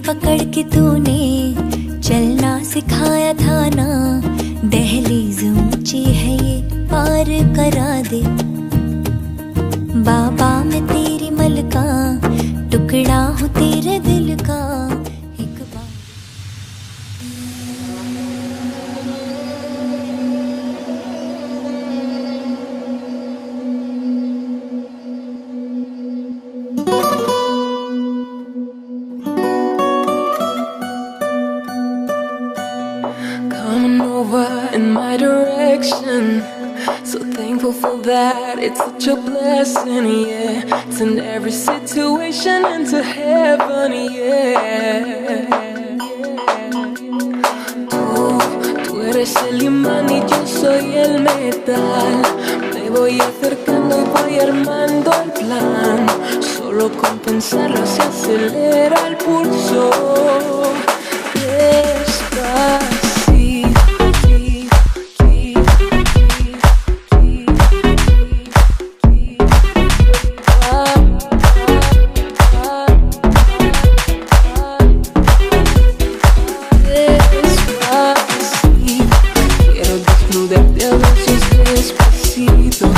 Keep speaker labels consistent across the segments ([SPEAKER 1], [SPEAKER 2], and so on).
[SPEAKER 1] पकड़ के तूने चलना सिखाया था ना, दहलीज ऊंची है ये पार करा दे। बाबा मैं तेरी मलका, टुकड़ा हूँ तेरे दिल का। एक बार
[SPEAKER 2] coming over in my direction, so thankful for that, it's such a blessing, yeah. Turn every situation into heaven, yeah. Tú eres el imán y yo soy el metal. Me voy acercando y voy armando el plan. Solo con pensarlo se acelera el pulso. Despacito.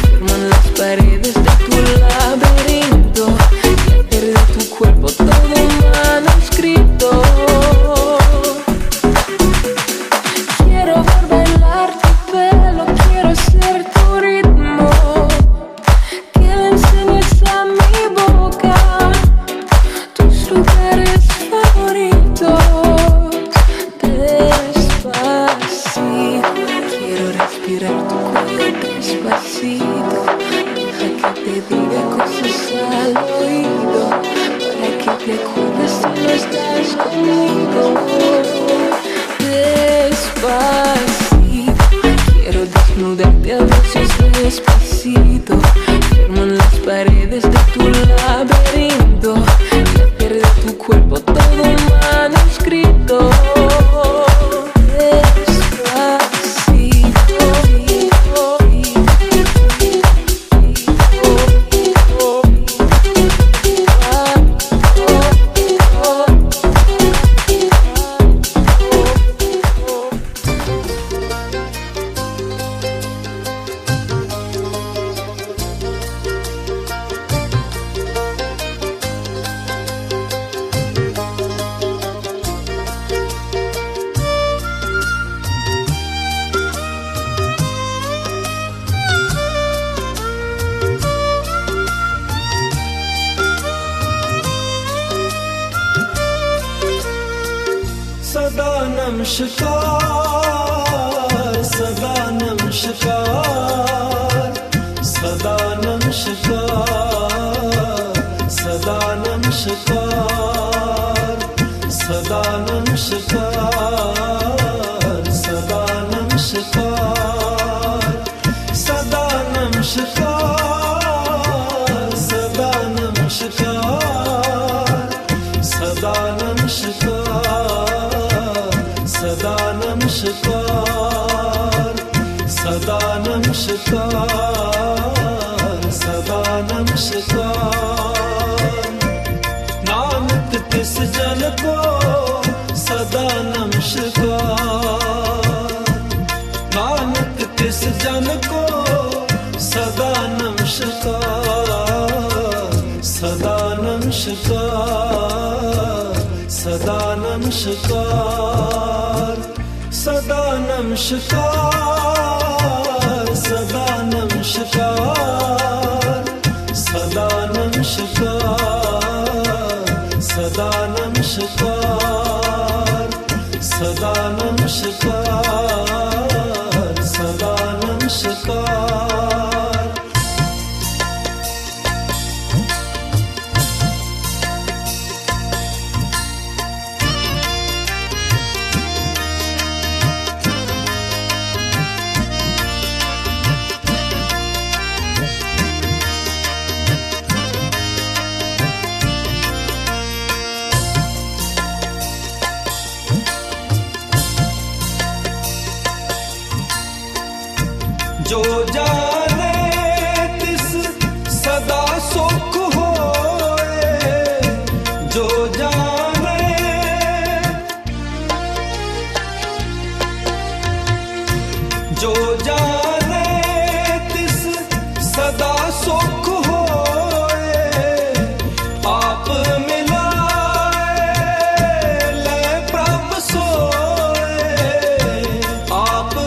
[SPEAKER 2] Firman las paredes de tu laberinto y al perder tu cuerpo todo manuscrito. Quiero ver bailar tu pelo, quiero ser tu ritmo, que le enseñes a mi boca tus lugares favoritos. Despacito, quiero respirar tu cuello despacito. Deja que te diga cosas al oído, para que te acuerdes si no estás conmigo. Despacito, quiero desnudarte a besos despacito. Firman las paredes de tu laberinto y al perder tu cuerpo todo manuscrito.
[SPEAKER 3] सदा नमस्कार, सदा नमस्कार, सदा नमस्कार, सदा नमस्कार, सदा नमस्कार, सदा नमस्कार, सदा नमस्कार, सदा नमस्कार, सदा नमस्कार, सदा नमस्कार, सदा नमस्कार, सदा नमस्कार। नानक तिस जन को सदा नमस्कार, नानक तिस जन को सदा नमस्कार। नमस्कार सदा नमस्कार सदा नमस्कार सदा नमस्कार सदा नमस्कार सदा नमस्कार सदा नमस्कार सदा नमस्कार जो जाने तिस सदा सुख होए जो जाने जो जाने तिस सदा सुख होए आप मिलाए ले प्रभ सोए आप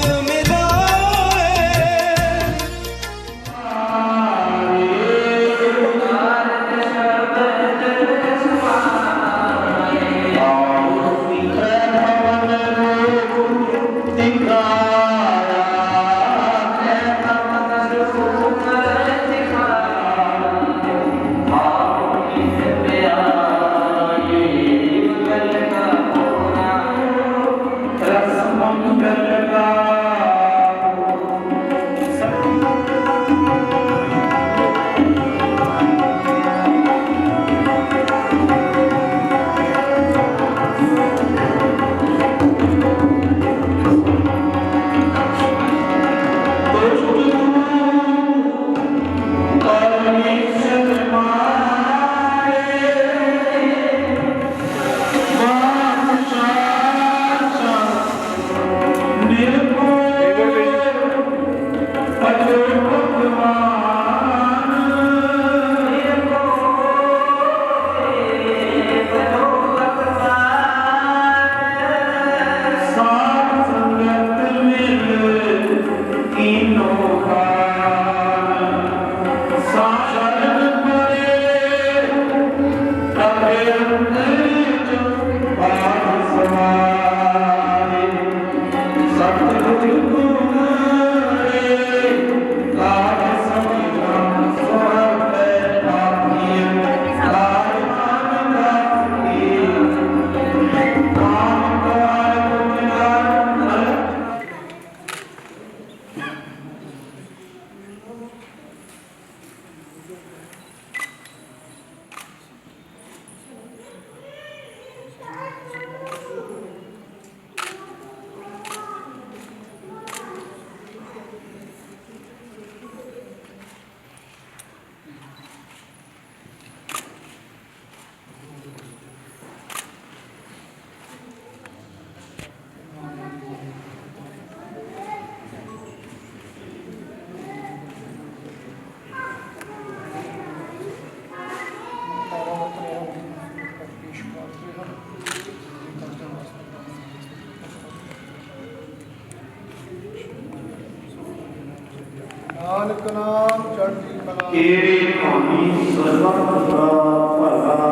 [SPEAKER 4] ਨਾਨਕ ਨਾਮ ਚੜ੍ਹਦੀ ਕਲਾ
[SPEAKER 5] ਤੇਰੇ ਭਾਣੀ ਸਰਬਤ ਦਾ ਭਲਾ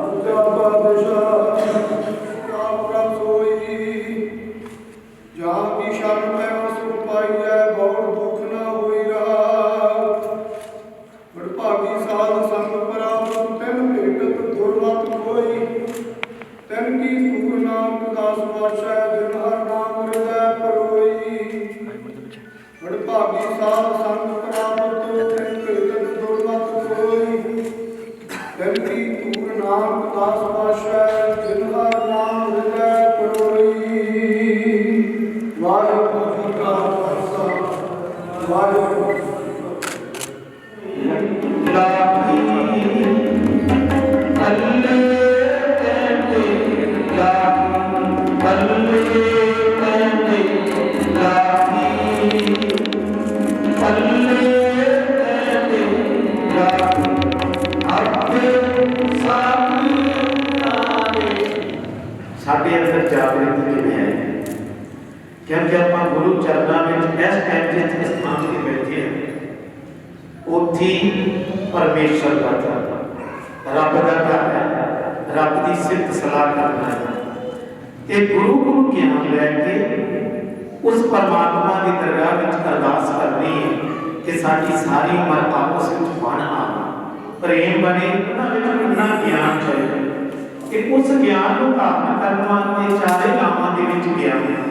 [SPEAKER 4] ਦੂਜਾ ਪਾਤਸ਼ਾਹ ਨਾਮ ਪ੍ਰਭ ਸੋਈ ਜਾਂ ਕੀ ਸ਼ਰਨ ਮੈਂ ਸੁਖ ਪਾਈਐ ਬਹੁਤ ਦੁਖ ਨਾ ਹੋਈ ਰਹਾ ਵਡਭਾਗੀ ਸਾਧ ਸੰਗ ਪ੍ਰਾਪਤ ਤੈਨ ਭੇਟਤ ਦੁਰਮਤ ਕੋਈ ਤੈਨ ਕੀ ਤੂਰ ਨਾਨਕ ਦਾਸ ਪਾਤਸ਼ਾਹ ਜਿਨ ਹਰ ਨਾਮ ਹਿਰਦੈ ਪਰੋਈ ਵਡਭਾਗੀ ਸਾਧ ਸੰਗ ਪ੍ਰਾਪਤ ਤੈਨ ਭੇਟਤ ਦੁਰਮਤ ਕੋਈ ਤੈਨ ਕੀ ਤੂਰ ਨਾਨਕ ਦਾਸ ਪਾਤਸ਼ਾਹ ਜਿਨ ਹਰ ਨਾਮ ਹਿਰਦੈ ਪਰੋਈ ਵਾਹਿਗੁਰੂ ਜੀ ਕਾ ਖਾਲਸਾ ਵਾਹਿਗੁਰੂ ਜੀ ਕੀ
[SPEAKER 5] Sa क्योंकि आप गुरु चरणों में इस टाइम जिस स्थान से बैठे हैं उत्थे परमेश्वर का घर, रब का घर है, रब की सिफत सलाह करना है। ते गुरु को ज्ञान लैके उस परमात्मा की दरगाह में अरदास करनी है कि साडी सारी उम्र आपस में बन आवे, प्रेम बने, उन्होंने ज्ञान चाहिए कि उस ज्ञान को धारण करने वास्ते चारे लावां दे विच ज्ञान है।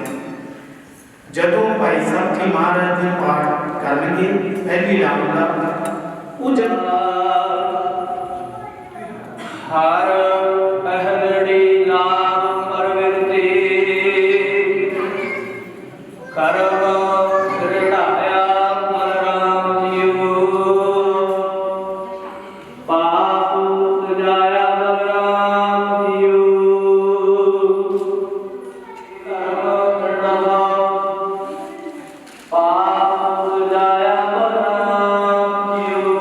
[SPEAKER 5] जदों भाई साहब जी महाराज जी पाठ करनगे पहली लाव का वो जब
[SPEAKER 6] हर पहलड़ी नाम परविरते करम दृढ़ाया बलराम जियो पाप जाया बलराम जियो करम दृढ़ाया पाप जाया बलराम जियो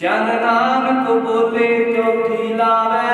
[SPEAKER 6] जन नानक बोले जो लावे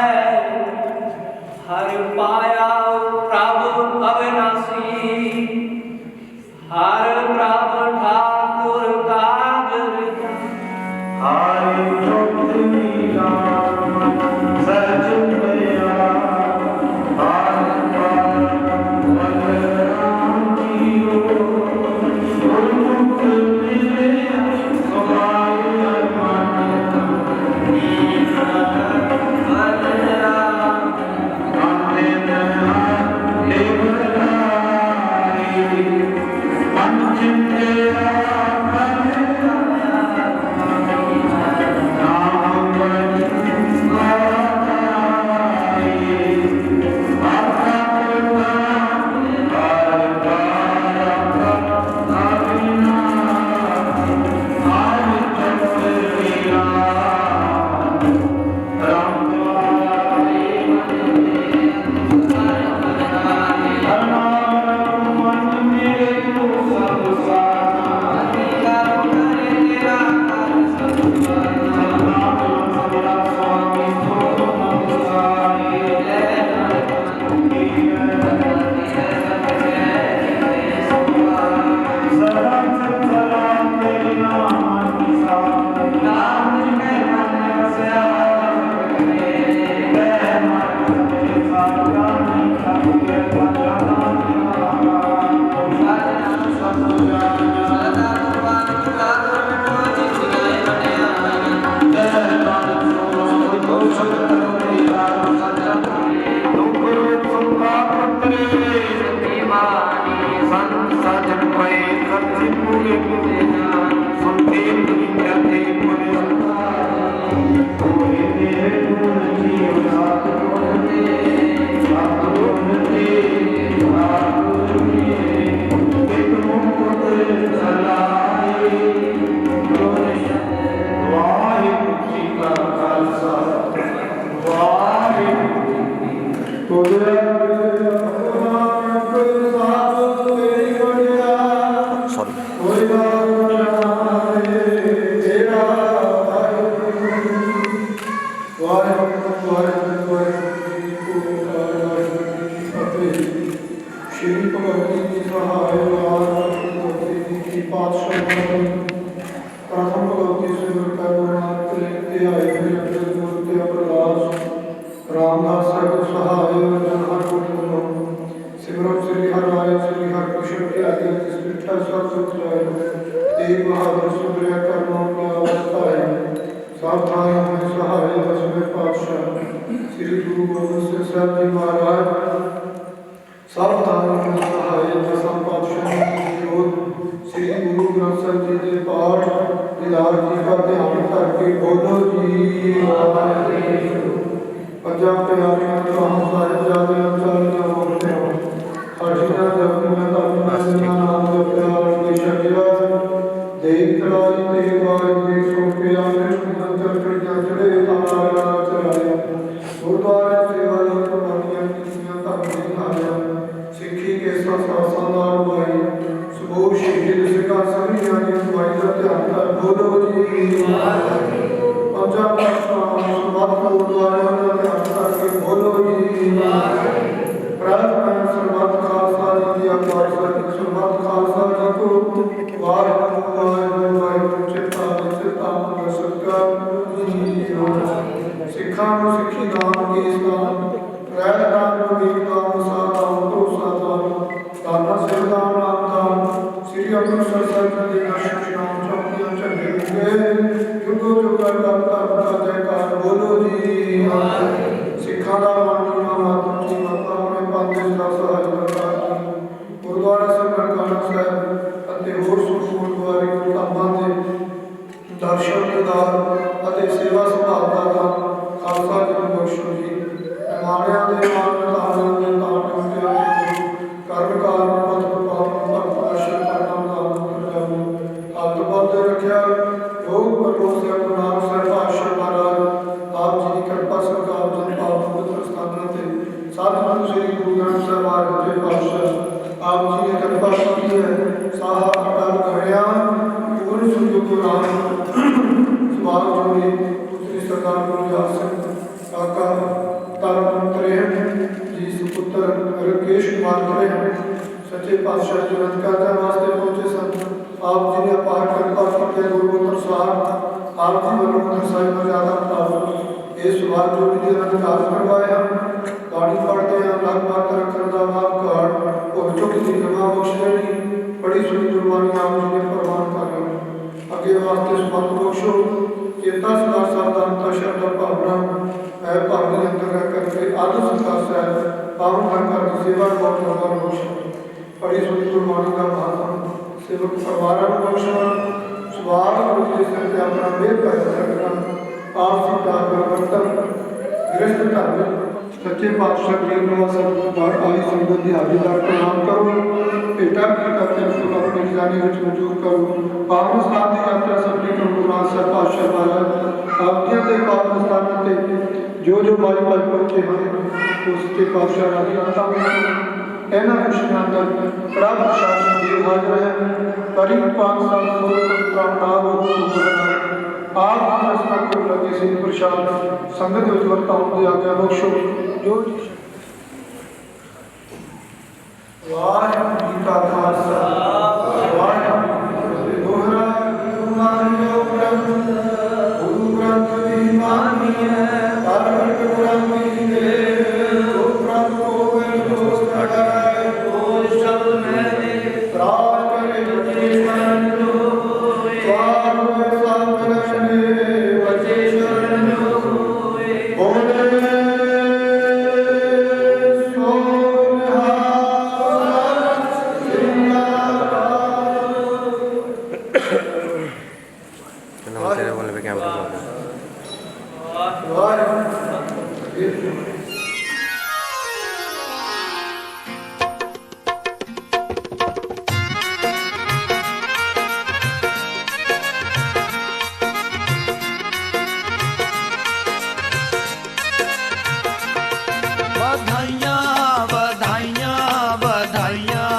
[SPEAKER 3] बधाइयाँ बधाइयाँ बधाइयाँ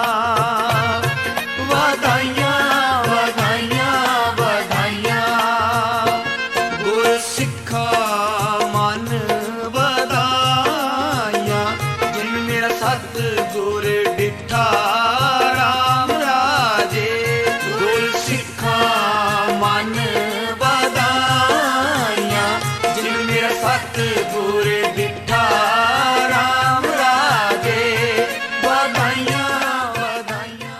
[SPEAKER 3] बधाइयाँ बधाइयाँ बधाइयाँ गुर सिखा मन बधाइयाँ जिन मेरा सतगुर डिठा राम राजे गुर सिखा मन बधाइयाँ जिन मेरा सतगुर डिठा राम राजे बधाइयाँ बधाइयाँ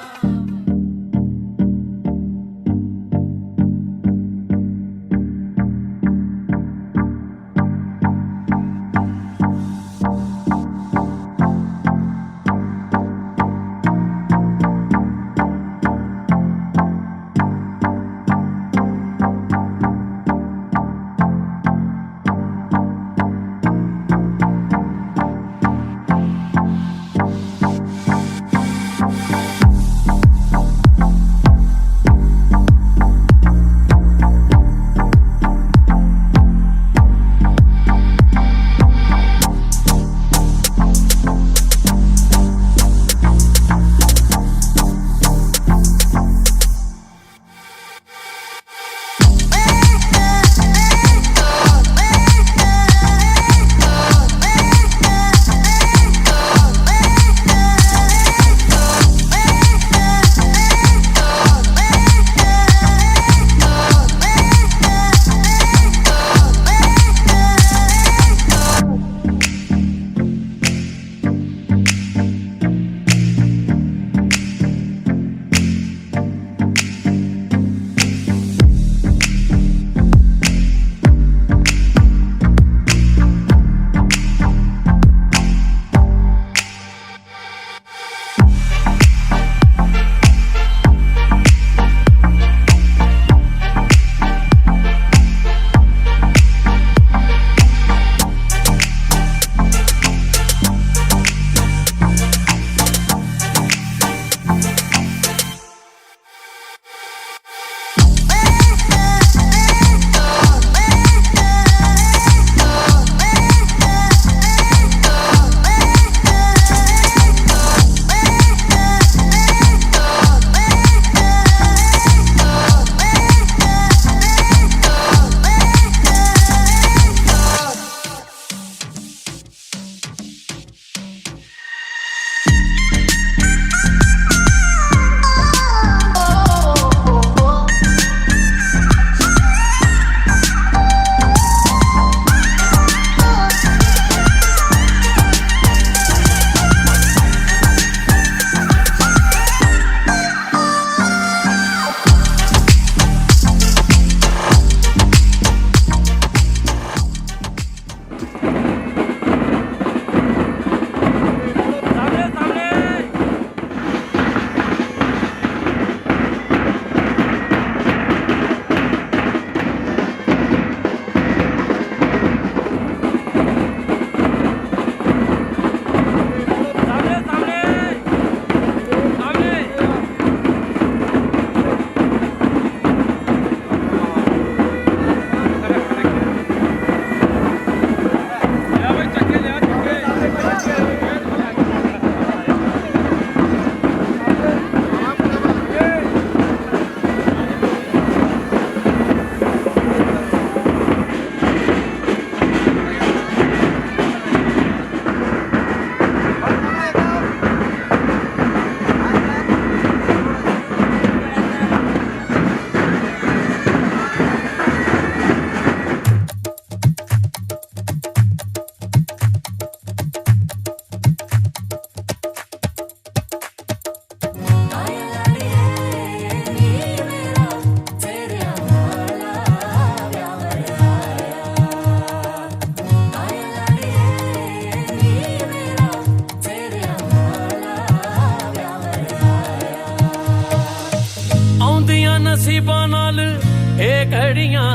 [SPEAKER 7] नसीबां नाल ए घड़ियां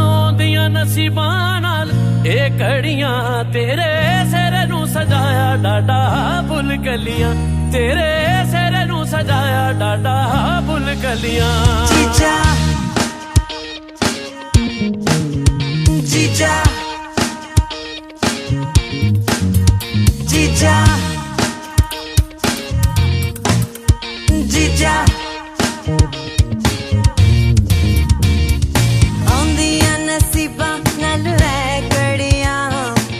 [SPEAKER 7] आउंदियां नसीबां नाल ए घड़ियां तेरे सिर नू सजाया डाडा फुल कलियां तेरे सिर नू सजाया डाडा फुल कलियां
[SPEAKER 8] जीजा जीजा
[SPEAKER 1] जीजा जीजा आंदियां नसीबां नाल है कड़ियां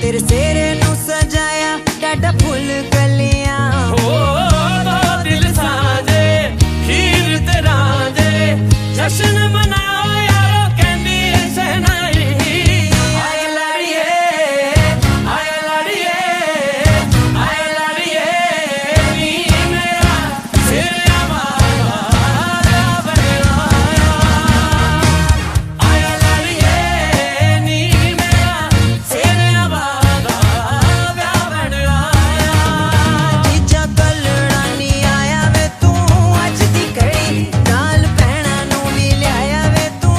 [SPEAKER 1] तेरे सिरे नू सजाया डाडा फुल कलियां
[SPEAKER 7] ओ दिल साजे खीर ते रांझे जश्न मनाओ यारो कहंदी शहनाई आए लाड़िए आए लाड़िए आए लाड़िए नी मेरा सिर आवारा बनया आए लाड़िए नी मेरा सिर आवारा बनया
[SPEAKER 1] जीजा कलड़ा नी आया वे तू अज दी घड़ी नाल भैणां नू भी लियाया वे तू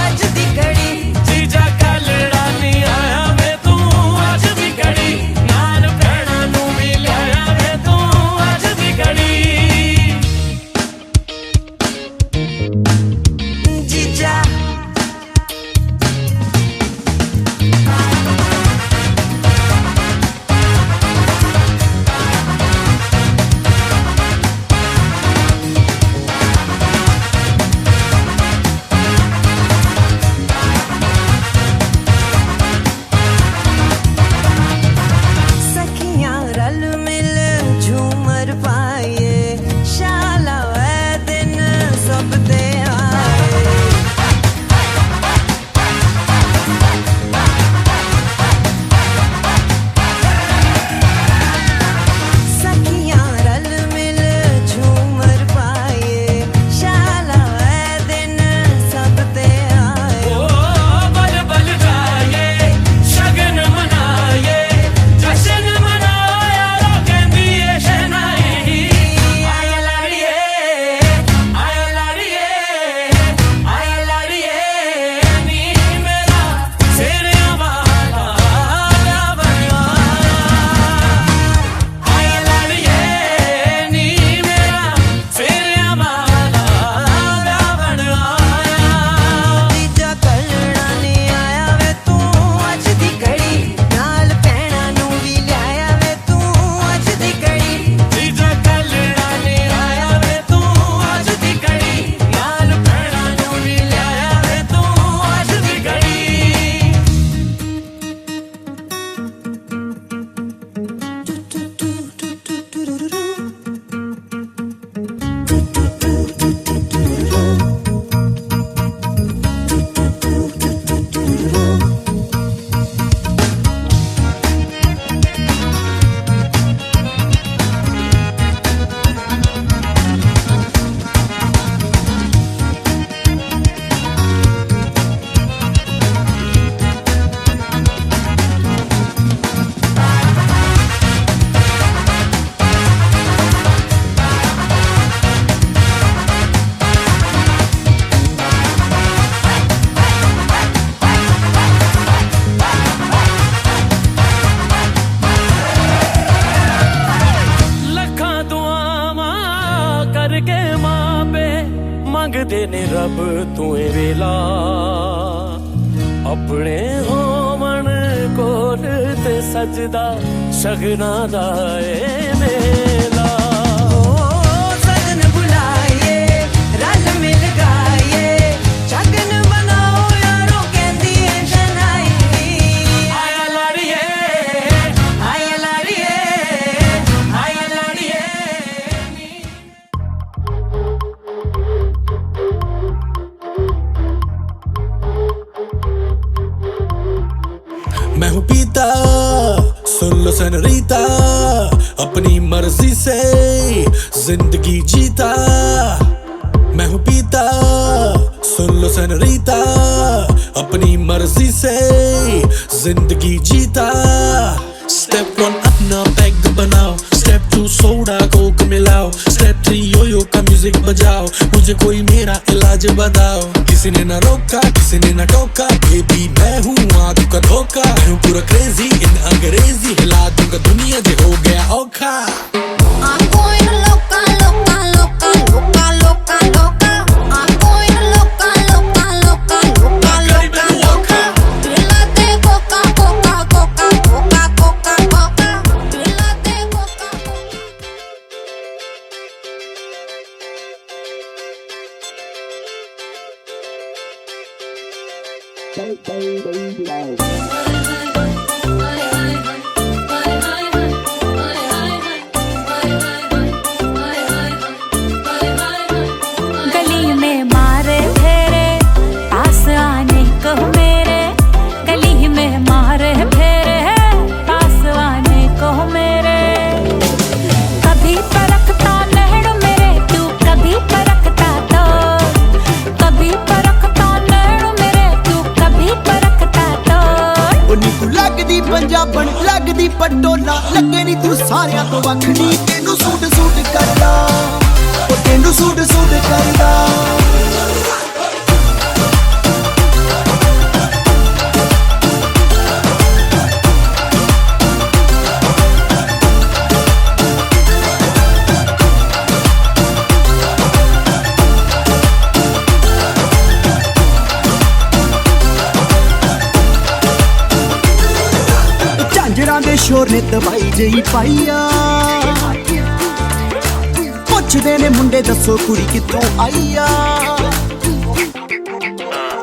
[SPEAKER 1] अज दी घड़ी
[SPEAKER 7] जीजा कलड़ा नी आया वे तू अज दी घड़ी नाल भैणां नू भी लियाया वे तू अज दी घड़ी
[SPEAKER 1] जीजा सखियां रल मिल झूमर पाए शाला वै दिन सब दे आए सखियां रल मिल झूमर पाए शाला वै दिन सब दे आए
[SPEAKER 7] ओ बल बल जाए शगन मनाए जश्न मनाओ यारो कहंदी ए शहनाई आए लाड़िए आए लाड़िए आए लाड़िए नी मेरा सिर आवारा बनया आए लाड़िए नी मेरा सिर आवारा बनया
[SPEAKER 1] जीजा कलड़ा नी आया वे तू अज दी घड़ी नाल भैणां नू भी लियाया वे तू अज दी घड़ी
[SPEAKER 7] जीजा कलड़ा नी आया वे तू अज दी घड़ी नाल भैणां नू भी लियाया वे तू अज दी घड़ी ਲੱਖਾਂ ਦੁਆਵਾਂ ਕਰਕੇ ਮਾਪੇ ਮੰਗਦੇ ਨੇ ਰੱਬ ਤੂੰ ਏ ਵੇਲਾ ਆਪਣੇ ਹੋਵਣ ਕੋਲ ਤੇ ਸਜਦਾ ਸ਼ਗਨਾਂ ਦਾ ਏ ਮੇਲਾ
[SPEAKER 1] सगन बुलाए रल मिल गाए शगन बनाओ यारो कहंदी है शहनाई
[SPEAKER 7] आया लाड़िए
[SPEAKER 1] आया लाड़िए
[SPEAKER 7] आया लाड़िए
[SPEAKER 8] मैं हूँ पीता सुन लो सनरीता अपनी मर्जी से जिंदगी जीता मैं हूँ पीता सुन लो सनरीता अपनी मर्जी से जिंदगी जीता स्टेप 1 अपना पैग बनाओ स्टेप 2 सोडा कोक मिलाओ स्टेप 3 योयो का म्यूजिक बजाओ मुझे कोई मेरा इलाज बताओ किसी ने ना रोका किसी ने ना टोका बेबी मैं हूँ आंखों का धोखा मैं हूँ पूरा क्रेजी इन अंग्रेजी हिला दूंगा दुनिया जे हो गया औखा
[SPEAKER 1] I'm going loca loca loca loca loca loca I'm going loca loca loca loca loca loca दिलाते Coca Coca Coca Coca Coca Coca दिलाते लगे नी तू सारियां तो वख नी तेनू सूट सूट करदा ओ तेनू सूट सूट करदा दे शोर ने दवाई जही पाईया पुछदे ने मुंडे दसो कुड़ी कित्थों आईया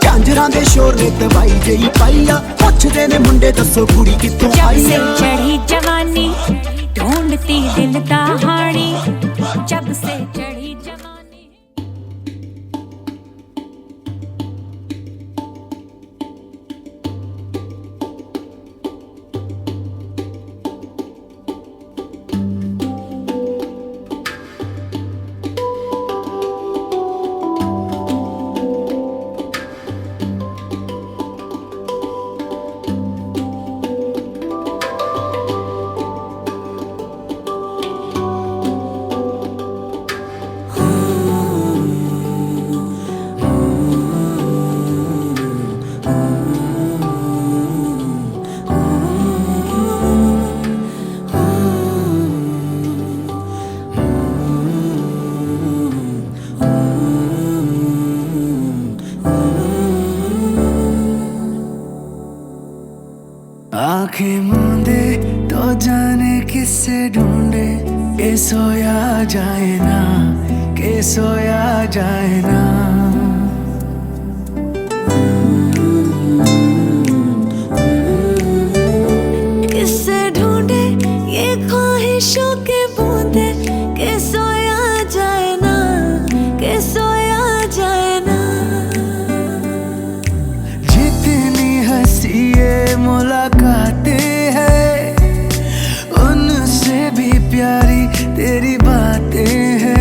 [SPEAKER 1] झांजरां दे शोर ने दवाई जही पाईया पुछदे ने मुंडे दसो कुड़ी कित्थों आईया
[SPEAKER 9] जब से चढ़ी जवानी ढूंढती दिल दा हानी जब से चढ़ी जवानी
[SPEAKER 1] आंखें मूंदे तो जाने किससे ढूंढे के सोया जाए ना के सोया जाए ना किससे ढूंढे ये ख्वाहिशों के बूंदे के सोया जाए ना के सोया जाए ना जितनी हंसी ये मुलाकातें हैं उनसे भी प्यारी तेरी बातें हैं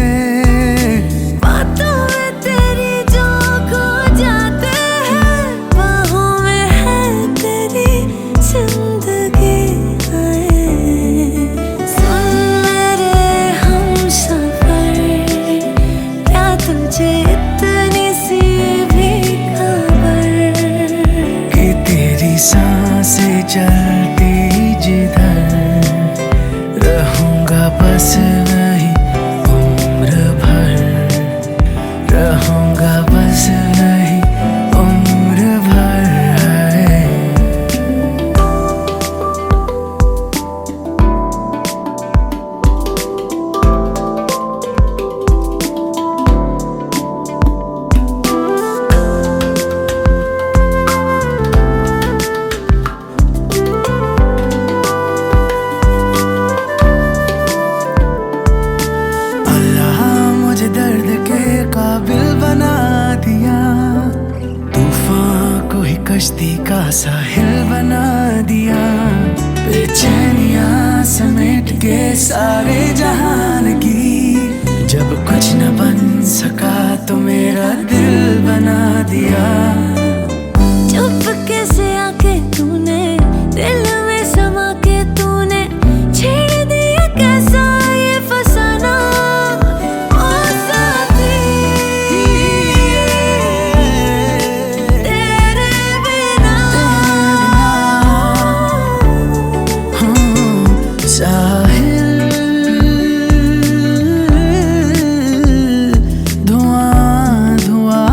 [SPEAKER 1] बातों में तेरी जो खो जाते हैं बाहों में है तेरी जिंदगी सुन मेरे हमसफर क्या तुझे इतनी सी भी खबर कि तेरी सांसें चलती जिधर रहूंगा बस वही उम्र भर रहूंगा बस वही उम्र भर दर्द के काबिल बना दिया तूफान को ही कश्ती का साहिल बना दिया बेचैनियां समेट के सारे जहान की जब कुछ न बन सका तो मेरा दिल बना दिया चुपके से आके तूने दिल में समा के तूने छेड़ दिया कैसा ये फसाना धुआं धुआं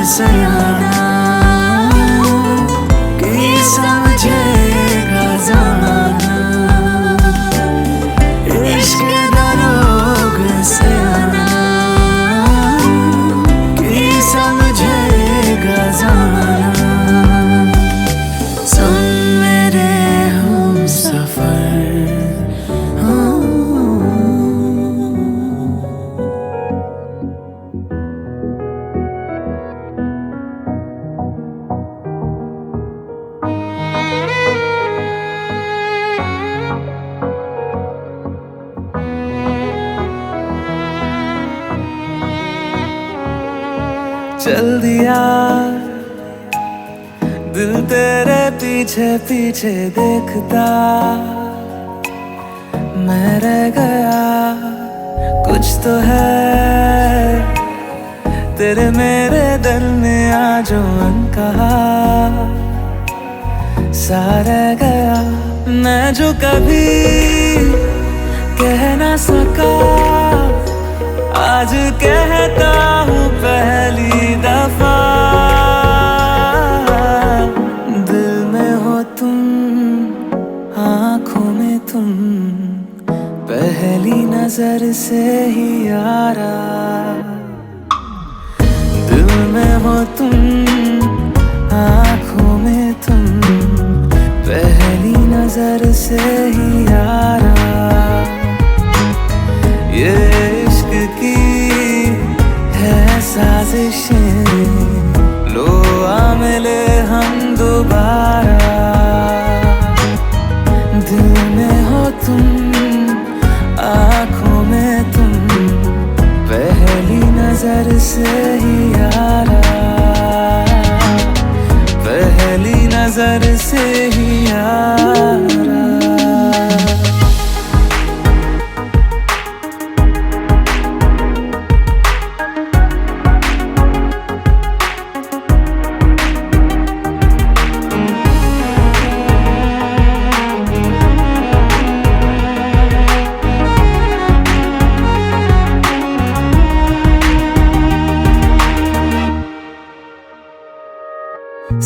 [SPEAKER 1] सयाना की समझेगा ज़माना इश्क दरोग सयाना की समझेगा ज़माना सुन मेरे हम सफर चल दिया दिल तेरे पीछे पीछे देखता मैं रह गया कुछ तो है तेरे मेरे दिल में आज अनकहा सा रह गया मैं जो कभी कह ना सका आज कहता हूँ पहली दफा दिल में हो तुम आँखों में तुम पहली नजर से ही यारा दिल में हो तुम आँखों में तुम पहली नजर से ही यारा ये इश्क की है साजिशें लो आ मिले हम दोबारा दिल में हो तुम आँखों में तुम पहली नजर से ही यारा पहली नजर से ही यारा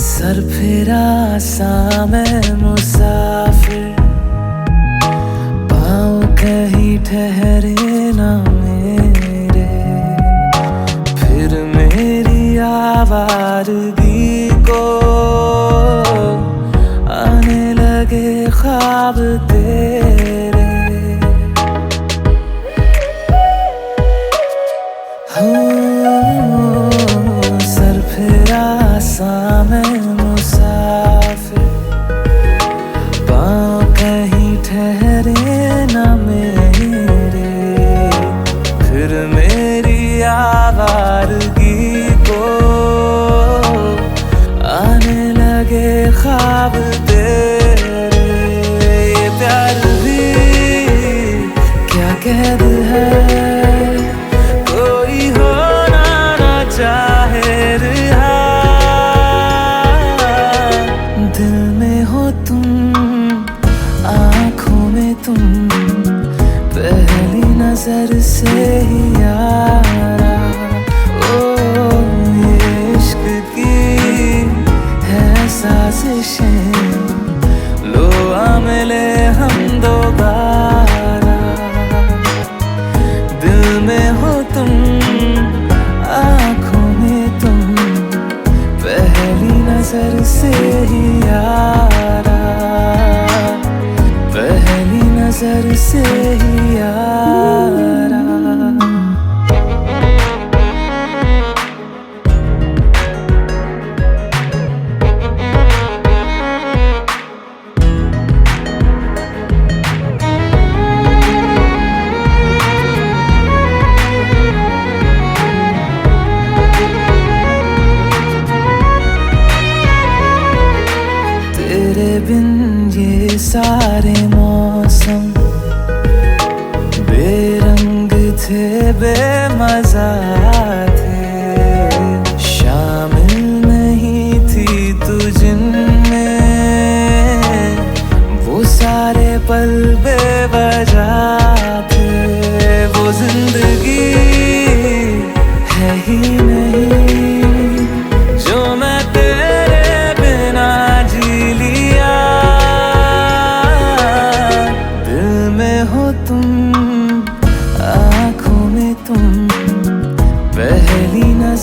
[SPEAKER 1] सर फिरा सा मैं मुसाफिर पाँव कहीं ठहरे ना मेरे फिर मेरी आवारगी को आने लगे ख्वाब तेरे सर फिरा सा मैं मुसाफिर पाँव कहीं ठहरे ना मेरे फिर मेरी आवारगी को आने लगे ख्वाब तेरे ये प्यार भी क्या कैद है कोई होना ना चाहे रिहा दिल में हो तुम आँखों में तुम पहली नजर से ही यारा ओ ये इश्क की है साजिशें लो आ मिले हम दोबारा दिल में हो तुम आँखों में तुम पहली नजर से ही यारा पहली नजर से ही यारा तेरे बिन ये सारे मौसम बेरंग थे बेमजा थे शामिल नहीं थी तू जिनमें वो सारे पल बेवजह थे वो जिंदगी है ही नहीं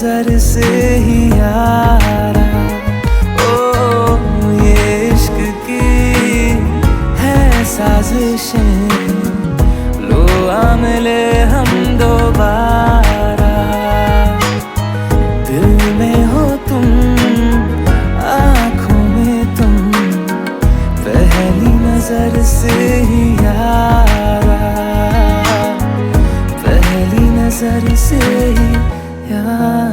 [SPEAKER 1] नजर से ही यारा, ओ ये इश्क की है साजिशें, लो आ मिले हम दोबारा। दिल में हो तुम, आँखों में तुम, पहली नजर से ही यारा, पहली नजर से ही यारा।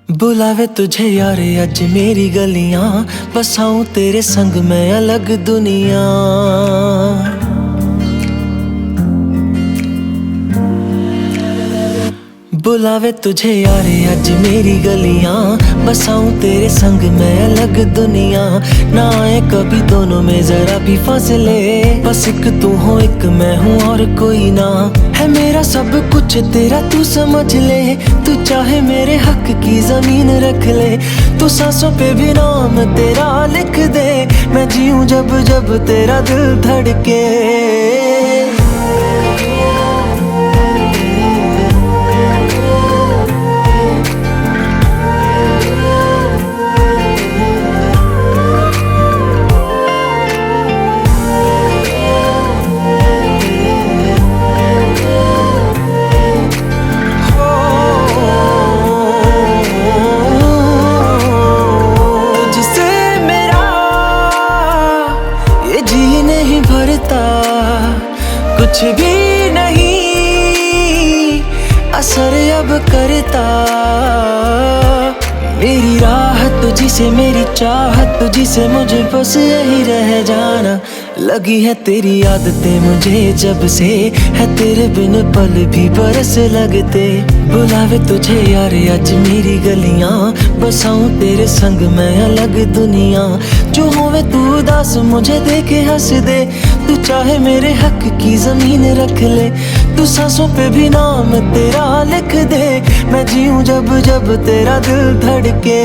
[SPEAKER 1] बुलावे तुझे यारे अज मेरी गलियां, बसाऊं तेरे संग मैं अलग दुनिया। बुलावे तुझे यारे अज मेरी गलियां, बसाऊं तेरे संग मैं अलग दुनिया। ना आए कभी दोनों में जरा भी फासले, बस एक तू हो एक मैं हूँ और कोई ना। है मेरा सब कुछ तेरा तू समझ ले, तू चाहे मेरे हक की जमीन रख ले। तू सांसों पे भी नाम तेरा लिख दे, मैं जीऊं जब जब तेरा दिल धड़के। कुछ भी नहीं असर अब करता, मेरी राह तुझी से मेरी चाहत तुझी से, मुझे बस यही रह जाना। लगी है तेरी आदतें मुझे जब से, है तेरे बिन पल भी बरस लगते। बुलावे तुझे यारे अज मेरी गलियां, बसाऊं तेरे संग मैं अलग दुनिया। जो होवे तू उदास मुझे देखे हंस दे, तू चाहे मेरे हक की जमीन रख ले। तू सांसों पे भी नाम तेरा लिख दे, मैं जीऊं जब जब तेरा दिल धड़के।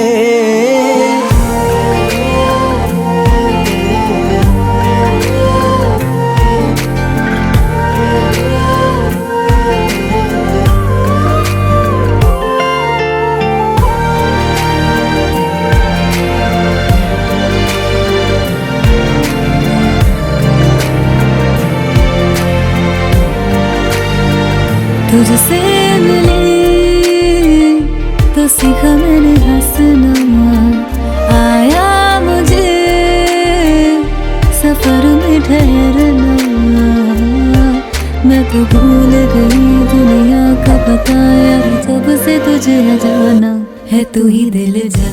[SPEAKER 2] तुझसे मिले तो सीखा मैंने हंसना, आया मुझे सफर में ठहरना। मैं तो भूल गई दुनिया का पता यार, जब से तुझे जाना है तू ही दिल जा।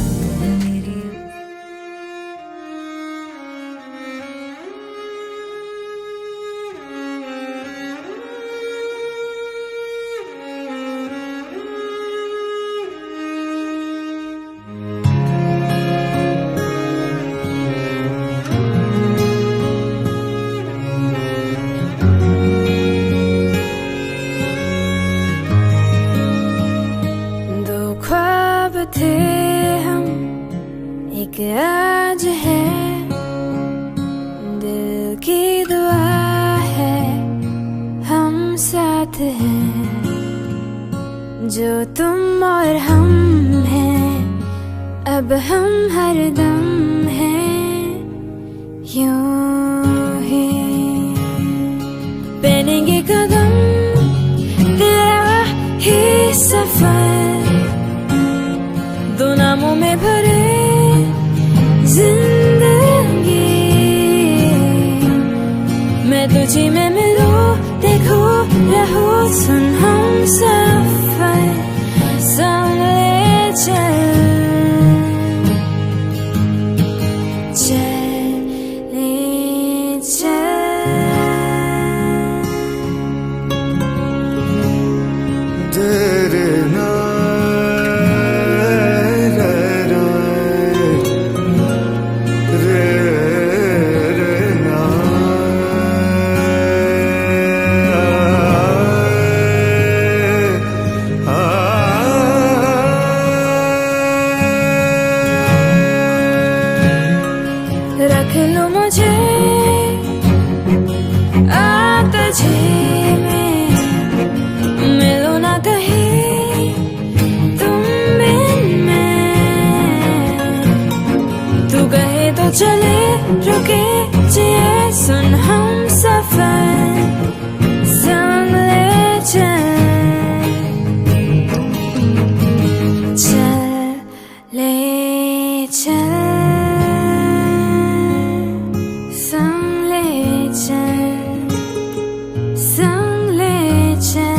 [SPEAKER 10] थे हम एक आज है, दिल की दुआ है हम साथ हैं। जो तुम और हम हैं, अब हम हरदम हैं यूं ही। पहनेंगे कदम तेरा ही सफर, दो नामों में भरे जिंदगी। मैं तुझी में मिलूं, देखो रहो सुन हम सफर संग ले चल। चले रुके जिए सुन हम सफर संग ले चल ले चल संग ले चल संग ले चल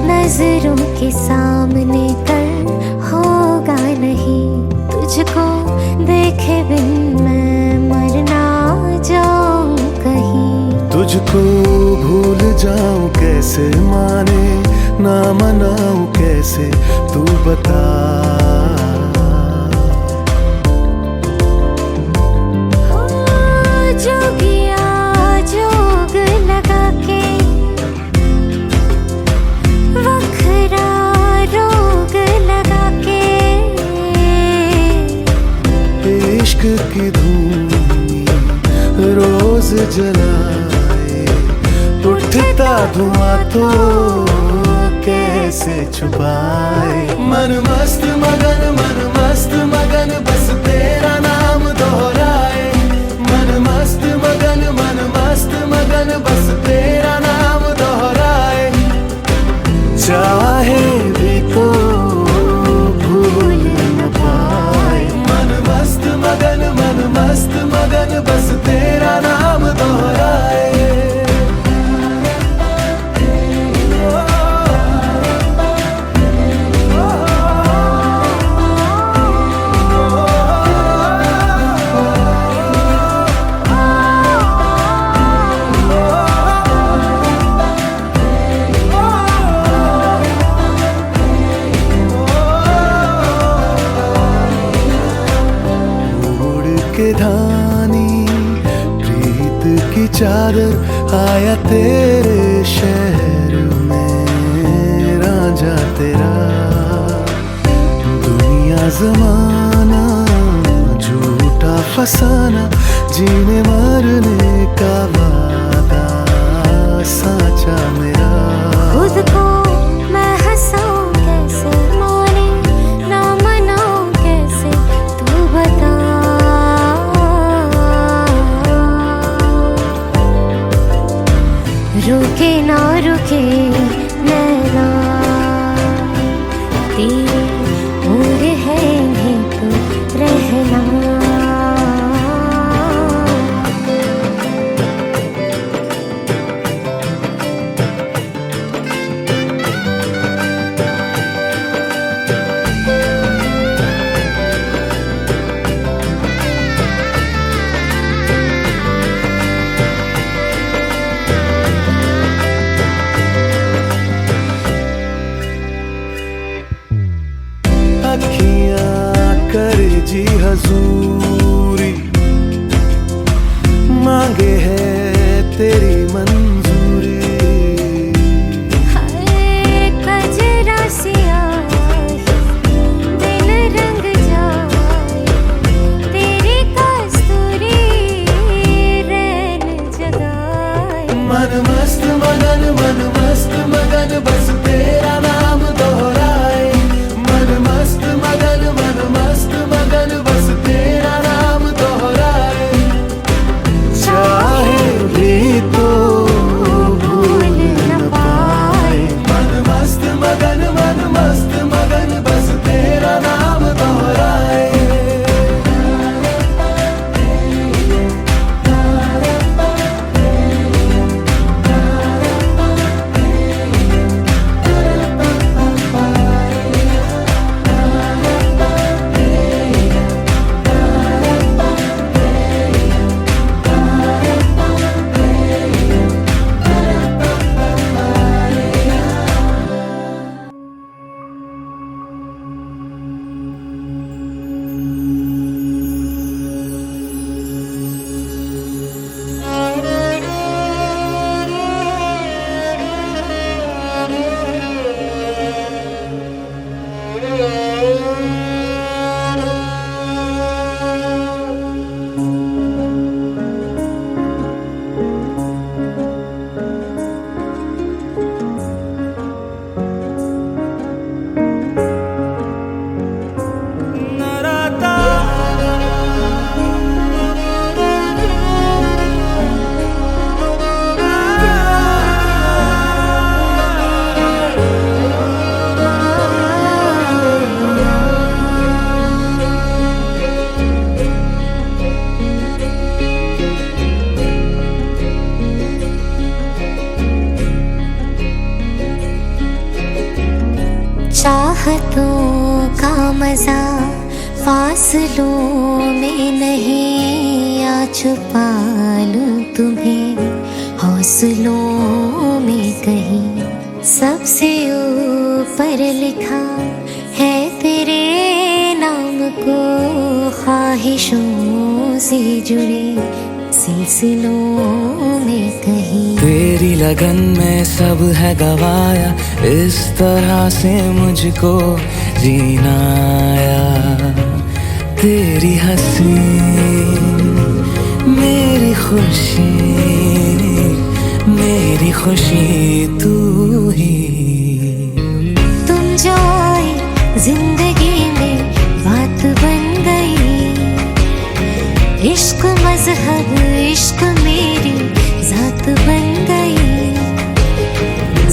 [SPEAKER 11] नजरों के सामने कर होगा नहीं, तुझको देखे बिन मैं मर ना जाऊं कहीं।
[SPEAKER 1] तुझको भूल जाऊं कैसे, माने ना मनाऊं कैसे, तू बता।
[SPEAKER 11] जोगिया जोग लगा के वखरा रोग लगा के
[SPEAKER 1] इश्क की धूनी रोज जलाए, उठता धुआं तो कैसे छुपाए। मन मस्त मगन बस तेरा नाम दोहराए। मन मस्त मगन बस तेरा नाम दोहराए। चाहे भी तो भूल न पाए। मन मस्त मगन बस तेरा नाम दोहराए। के धानी प्रीत की चादर आया तेरे शहर में रांझा तेरा। दुनिया जमाना झूठा फसाना, जीने मरने का वादा साचा मेरा।
[SPEAKER 11] खुद को मैं हंसाऊं कैसे, माने ना मनाऊं कैसे, तू बता। रुके ना रुके नैना तेरे मूड है नहीं तो रहना।
[SPEAKER 1] अखियां करे जी हजूरी, मांगे है तेरी मंजूरी।
[SPEAKER 11] कजरा सियाही दिल रंग जाए, तेरी कस्तूरी रैन जगाए।
[SPEAKER 1] मन मस्त मगन बस तेरा नाम दोहराए। मन मस्त मगन बस तेरा
[SPEAKER 11] मजा फासलों में नहीं, आ छुपा लूं तुम्हें हौसलों में कहीं। सबसे ऊपर लिखा है तेरे नाम को, ख्वाहिशों से जुड़े सिलसिलों में कहीं।
[SPEAKER 1] तेरी लगन में सब है गवाया, इस तरह से मुझको जीना आया। तेरी हंसी मेरी खुशी, मेरी खुशी तू ही।
[SPEAKER 11] तुम जो आए जिंदगी में बात बन गई, इश्क मजहब इश्क मेरी जात बन गई।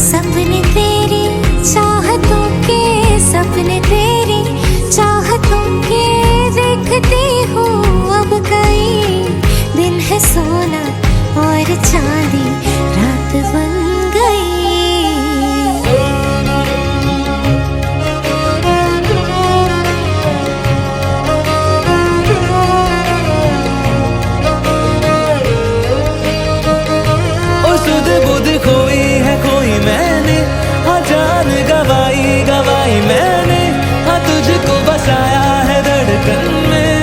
[SPEAKER 11] सपने तेरी चाहतों के, सपने तेरी चाहतों के देखती हूँ अब कई। दिन है सोना और चांदी रात बन गई।
[SPEAKER 1] बुध खोई है कोई मैंने, हाँ जान गवाई गवाई मैंने, हाँ तुझको बसाया है धड़कन में।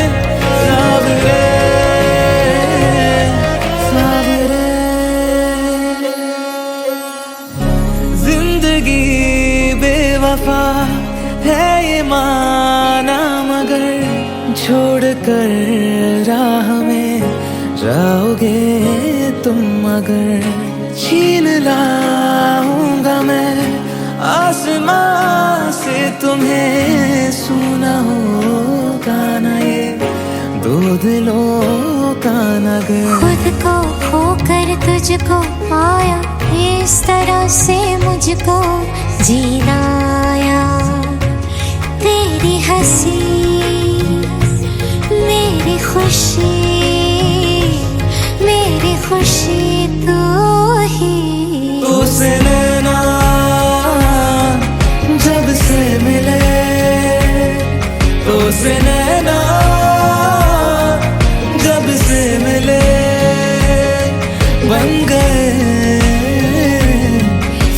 [SPEAKER 1] सावरे सावरे जिंदगी बेवफा है ये माना, मगर छोड़ कर राह में जाओगे तुम अगर। छीन लाऊंगा मैं आसमां से तुम्हें, सुना होगा ना ये दो दिलों का नगर।
[SPEAKER 11] खुद को खोकर तुझको पाया, इस तरह से मुझको जीना आया। तेरी हंसी मेरी खुशी, मेरी खुशी तू ही।
[SPEAKER 1] तुझसे नैना जब से मिले, तुझसे नैना जब से मिले, बन गए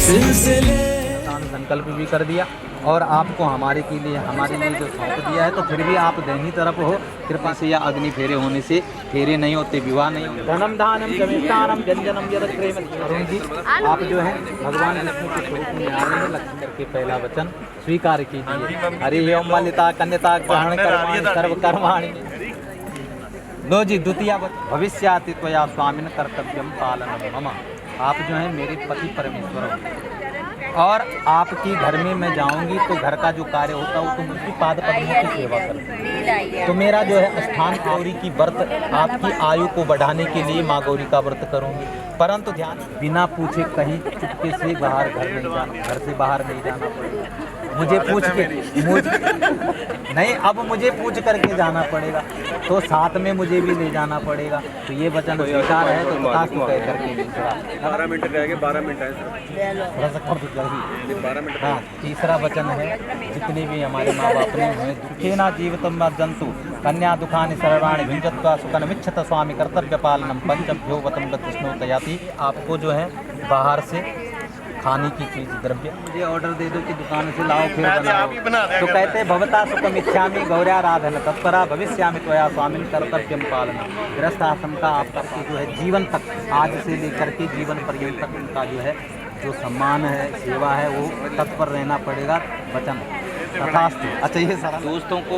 [SPEAKER 1] सिलसिले।
[SPEAKER 12] संकल्प भी कर दिया और आपको हमारे लिए जो सौंप दिया है, तो फिर भी आप दैनी तरफ हो। कृपा से या अग्नि फेरे होने से फेरे नहीं होते, विवाह नहीं होते। धनम दानम जमिष्ठानम व्यंजनम यद प्रेम। अरुण जी, आप जो है भगवान विष्णु के स्वरूप में आ रहे हैं। लक्ष्मी के पहला वचन स्वीकार कीजिए। हरि ओम मलिता कन्यता ग्रहण कर्माणि सर्व कर्माणि। लो जी, द्वितीय भविष्याति त्वया स्वामिन कर्तव्यम पालनम मम। आप जो है मेरे पति परमेश्वर हो और आपकी घर में मैं जाऊंगी तो घर का जो कार्य होता है वो तो मुझकी पाद पद्मों की सेवा करती है। तो मेरा जो है स्थान गौरी की व्रत आपकी आयु को बढ़ाने के लिए माँ गौरी का व्रत करूंगी। परंतु ध्यान, बिना पूछे कहीं चुपके से बाहर घर से बाहर नहीं जाना पड़ेगा। मुझे पूछ के नहीं, अब मुझे पूछ करके जाना पड़ेगा, तो साथ में मुझे भी ले जाना पड़ेगा। तो ये वचन स्वीकार है, तो तथास्तु कह करके
[SPEAKER 13] 12 मिनट रह गए, 12 मिनट है।
[SPEAKER 12] हाँ, तीसरा वचन है, जितने भी हमारे माँ बाप ने हुए दुखे ना जीवितम जंतु कन्या दुखानि सर्वाणि भिंजत्वा सुखन मिच्छत स्वामी कर्तव्य पालनम पंचभ्यो वतम कृष्णो तयाति। आपको जो है बाहर से खाने की चीज द्रव्य मुझे ऑर्डर दे दो कि दुकान से लाओ फिर बनाओ। तो कहते भवता सुखम इच्छामि गौर्याराधन तत्परा भविष्यामि त्वया स्वामिन कर्तव्यम पालना। गृहस्थ आश्रम का आपका जो है जीवन तक, आज से लेकर के जीवन पर्यंत तक उनका जो है जो सम्मान है, सेवा है, वो तत्पर रहना पड़ेगा। वचन तथास्तु। अच्छा, ये सारा दोस्तों को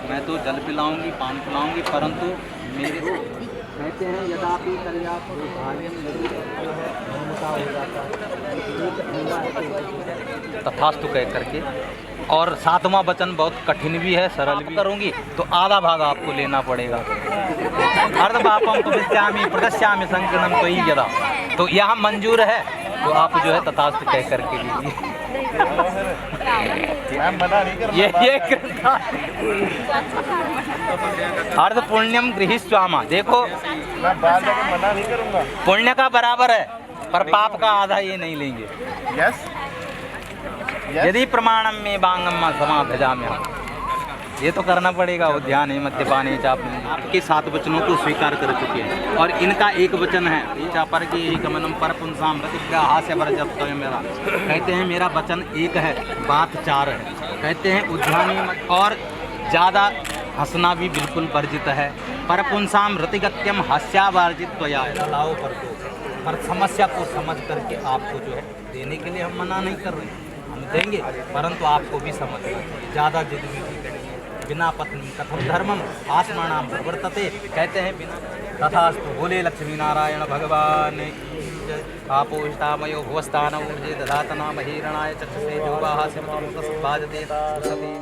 [SPEAKER 12] मैं तो जल पिलाऊंगी, पान पिलाऊंगी, परंतु मेरे कहते हैं यदापि कल्याण हो जाता है तथास्तु कह करके। और सातवां वचन बहुत कठिन भी है, सरल भी करूंगी तो आधा भाग आपको लेना पड़ेगा। अर्ध पापम प्रदस्यामि प्रदस्यामि संकीर्णम तो ही यदा, तो यहाँ मंजूर है तो आप जो है तथास्तु कह करके लीजिए। ये अर्ध पुण्यम गृहीष्वामा। देखो, मैं मना नहीं करूंगा, पुण्य का बराबर है पर पाप का आधा ये नहीं लेंगे। यस, यदि प्रमाणम में बांगम समाभजाम्य ये तो करना पड़ेगा। उद्यान है मद्यपान है चाप आपके 7 वचनों को स्वीकार कर चुके हैं और इनका एक वचन है चापर की यही गमनम पर पुंसाम प्रतिज्ञा हास्य वर जब तो मेरा कहते हैं मेरा वचन एक है बात 4 है। कहते हैं उद्यान और ज़्यादा हंसना भी बिल्कुल वर्जित है। पर पुंसाम रतिगत्यम हास्यावर्जित लाओ पर समस्या को समझ करके आपको जो है देने के लिए हम मना नहीं कर रहे, हम देंगे, परंतु आपको भी समझना चाहिए। ज़्यादा जिद भी करनी है। बिना पत्नी कथम धर्मम आसमानाम प्रवर्तते। कहते हैं बिना तथास्तु बोले लक्ष्मी नारायण भगवान आपोष्टामयो भुवस्थान ऊर्जे दधातना महीरणाय चक्षसे जोवाहा सिमतमुतस्बाजते सती।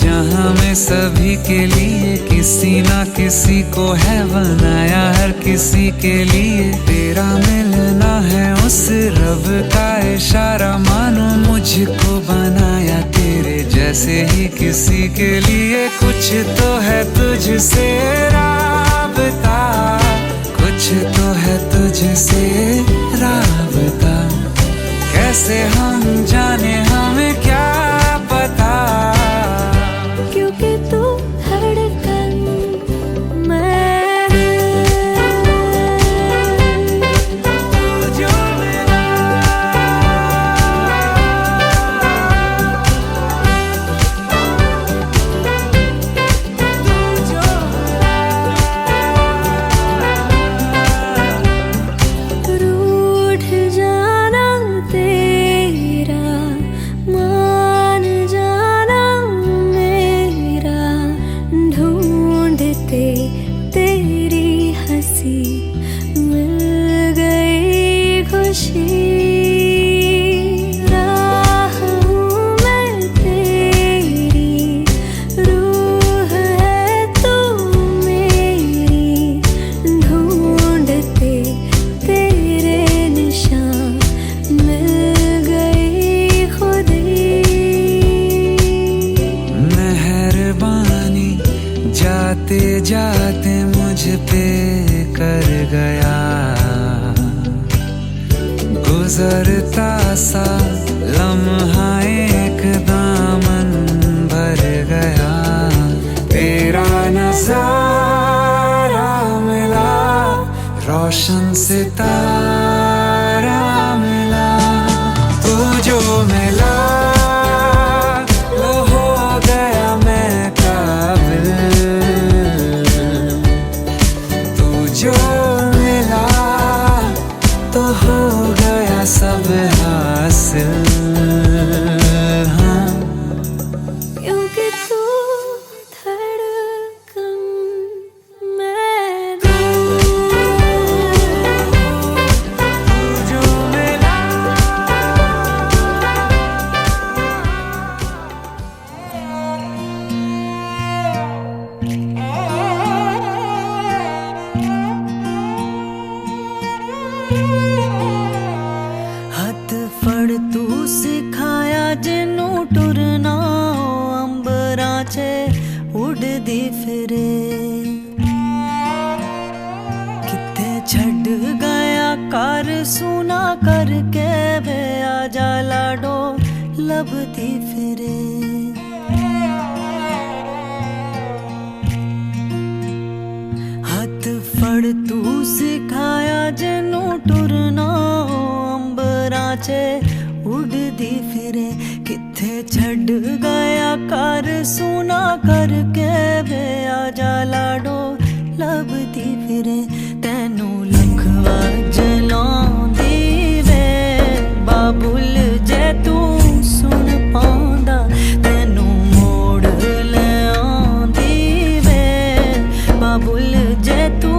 [SPEAKER 14] जहां में सभी के लिए किसी ना किसी को है बनाया, हर किसी के लिए तेरा मिलना है उस रब का इशारा। मानो मुझको बनाया तेरे जैसे ही किसी के लिए। कुछ तो है तुझसे राबता, कुछ तो है तुझसे राबता। कैसे हम जाने हमें क्या पता,
[SPEAKER 10] क्योंकि तू धड़कन मैं जो मिला रूठ जाना तेरा मान जाना मेरा, ढूंढते तेरी हंसी मिल गई खुशी। राह हूँ मैं तेरी, रूह है तू मेरी, ढूंढते तेरे निशान मिल गई खुदी।
[SPEAKER 14] मेहरबानी जाते जाते मुझ पे कर गया, गुजरता सा लम्हा एक दामन भर गया। तेरा नजारा मिला, रोशन सितारा मिला। तू जो मिला वो हो गया मैं काबिल, तू जो मिला तो हो गया सब हासिल। हाँ
[SPEAKER 10] क्योंकि तू धड़कन मैं दिल
[SPEAKER 1] कार सुना करके वे आजा लाडो लभदी फिरे हथ फड़ तू सिखाया जिनू टुरना अंबरां च उड़दी फिरे किथे छड़ गया कार सुना करके वे आजा लाडो लभदी फिरे तैनू लखवा जलांदी वे बाबुल जे तू सुन पांदा तैनू मोड़ ले आंदी वे बाबुल जे तू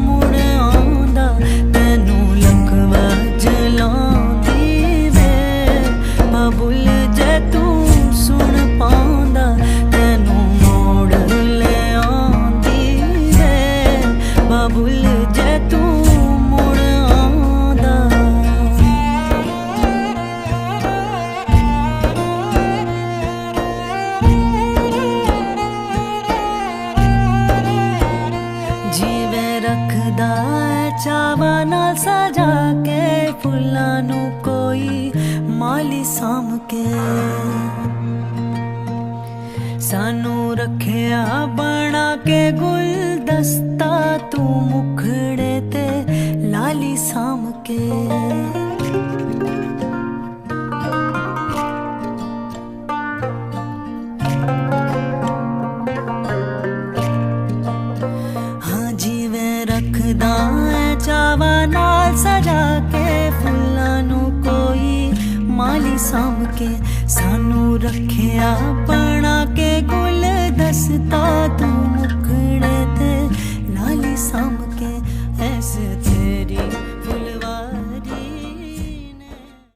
[SPEAKER 1] मुड़ आंदा तैनू लखवा जलांदी वे बाबुल जे तू सुन पांदा तैनू मोड़ ले आंदी वे बाबुल जे तू मुड़ आंदा जीवे रखदा चावा नाल सजा के फुल्लां नू कोई माली साम के सानू रखिया बना के गुलदस्ता तू मुखड़े ते लाली साम के हाँ जीवे रखदा चावा नाल सजा के फुल्लां नू कोई माली साम के सानू रखिया बना के